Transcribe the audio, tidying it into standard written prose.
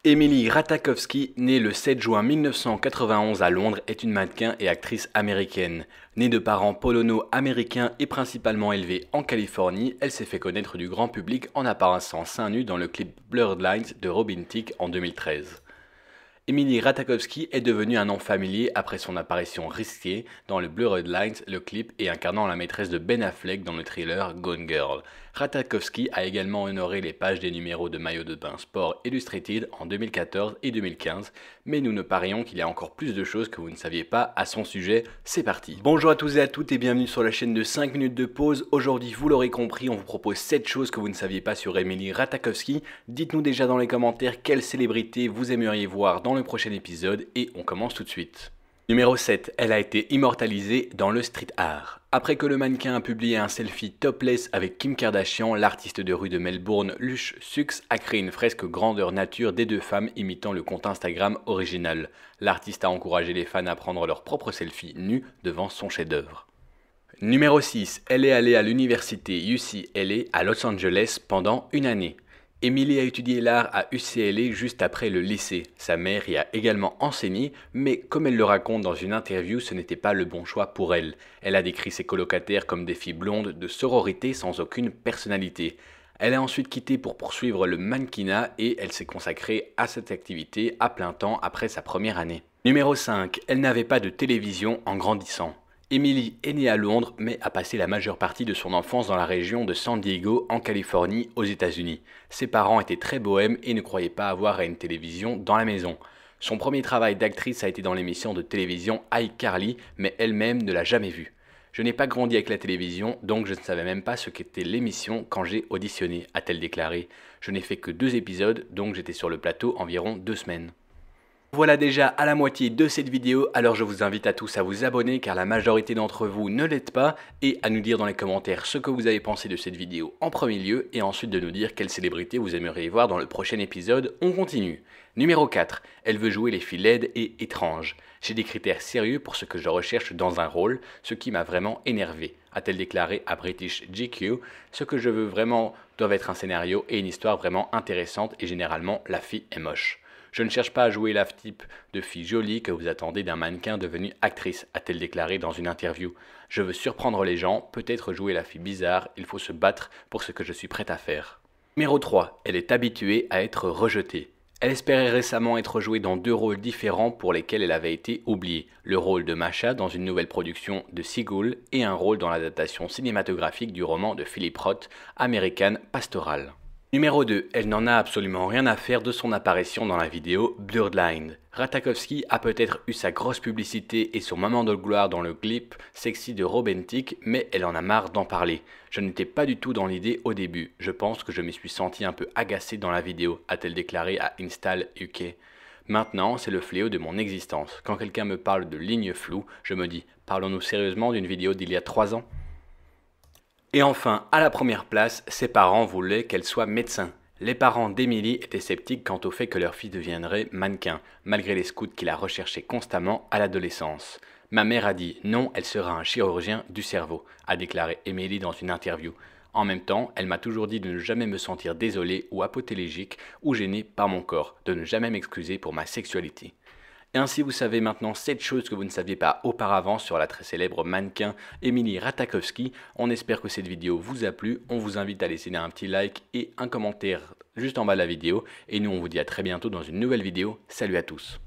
Emily Ratajkowski, née le 7 juin 1991 à Londres, est une mannequin et actrice américaine. Née de parents polono-américains et principalement élevée en Californie, elle s'est fait connaître du grand public en apparaissant seins nus dans le clip Blurred Lines de Robin Thicke en 2013. Emily Ratajkowski est devenue un nom familier après son apparition risquée dans le Blurred Lines, le clip, et incarnant la maîtresse de Ben Affleck dans le thriller Gone Girl. Ratajkowski a également honoré les pages des numéros de maillots de bain Sport Illustrated en 2014 et 2015, mais nous ne parions qu'il y a encore plus de choses que vous ne saviez pas à son sujet. C'est parti. Bonjour à tous et à toutes et bienvenue sur la chaîne de 5 minutes de pause. Aujourd'hui, vous l'aurez compris, on vous propose 7 choses que vous ne saviez pas sur Emily Ratajkowski. Dites-nous déjà dans les commentaires quelle célébrité vous aimeriez voir dans le prochain épisode et on commence tout de suite. Numéro 7. Elle a été immortalisée dans le street art. Après que le mannequin a publié un selfie topless avec Kim Kardashian, l'artiste de rue de Melbourne, Lush Sux, a créé une fresque grandeur nature des deux femmes imitant le compte Instagram original. L'artiste a encouragé les fans à prendre leurs propres selfies nus devant son chef-d'œuvre. Numéro 6. Elle est allée à l'université UCLA à Los Angeles pendant une année. Emily a étudié l'art à UCLA juste après le lycée. Sa mère y a également enseigné, mais comme elle le raconte dans une interview, ce n'était pas le bon choix pour elle. Elle a décrit ses colocataires comme des filles blondes de sororité sans aucune personnalité. Elle a ensuite quitté pour poursuivre le mannequinat et elle s'est consacrée à cette activité à plein temps après sa première année. Numéro 5. Elle n'avait pas de télévision en grandissant. Emily est née à Londres, mais a passé la majeure partie de son enfance dans la région de San Diego, en Californie, aux États-Unis. Ses parents étaient très bohèmes et ne croyaient pas avoir une télévision dans la maison. Son premier travail d'actrice a été dans l'émission de télévision iCarly, mais elle-même ne l'a jamais vue. Je n'ai pas grandi avec la télévision, donc je ne savais même pas ce qu'était l'émission quand j'ai auditionné, a-t-elle déclaré. Je n'ai fait que 2 épisodes, donc j'étais sur le plateau environ 2 semaines. Voilà déjà à la moitié de cette vidéo, alors je vous invite à tous à vous abonner car la majorité d'entre vous ne l'êtes pas et à nous dire dans les commentaires ce que vous avez pensé de cette vidéo en premier lieu et ensuite de nous dire quelle célébrité vous aimeriez voir dans le prochain épisode. On continue. Numéro 4. Elle veut jouer les filles laides et étranges. J'ai des critères sérieux pour ce que je recherche dans un rôle, ce qui m'a vraiment énervé, a-t-elle déclaré à British GQ. Ce que je veux vraiment doit être un scénario et une histoire vraiment intéressante et généralement la fille est moche. Je ne cherche pas à jouer la type de fille jolie que vous attendez d'un mannequin devenu actrice, a-t-elle déclaré dans une interview. Je veux surprendre les gens, peut-être jouer la fille bizarre, il faut se battre pour ce que je suis prête à faire. Numéro 3. Elle est habituée à être rejetée. Elle espérait récemment être jouée dans 2 rôles différents pour lesquels elle avait été oubliée. Le rôle de Masha dans une nouvelle production de Seagull et un rôle dans l'adaptation cinématographique du roman de Philip Roth, American Pastoral. Numéro 2. Elle n'en a absolument rien à faire de son apparition dans la vidéo Blurred Lines. Ratajkowski a peut-être eu sa grosse publicité et son moment de gloire dans le clip sexy de Robin Thicke, mais elle en a marre d'en parler. Je n'étais pas du tout dans l'idée au début. Je pense que je me suis senti un peu agacée dans la vidéo, a-t-elle déclaré à Install UK. Maintenant, c'est le fléau de mon existence. Quand quelqu'un me parle de lignes floues, je me dis, parlons-nous sérieusement d'une vidéo d'il y a 3 ans ? Et enfin, à la première place, ses parents voulaient qu'elle soit médecin. Les parents d'Emily étaient sceptiques quant au fait que leur fille deviendrait mannequin, malgré les scouts qui la recherchaient constamment à l'adolescence. Ma mère a dit non, elle sera un chirurgien du cerveau, a déclaré Emily dans une interview. En même temps, elle m'a toujours dit de ne jamais me sentir désolée ou apotélégique ou gênée par mon corps, de ne jamais m'excuser pour ma sexualité. Et ainsi vous savez maintenant 7 choses que vous ne saviez pas auparavant sur la très célèbre mannequin Emily Ratajkowski. On espère que cette vidéo vous a plu, on vous invite à laisser un petit like et un commentaire juste en bas de la vidéo. Et nous on vous dit à très bientôt dans une nouvelle vidéo, salut à tous.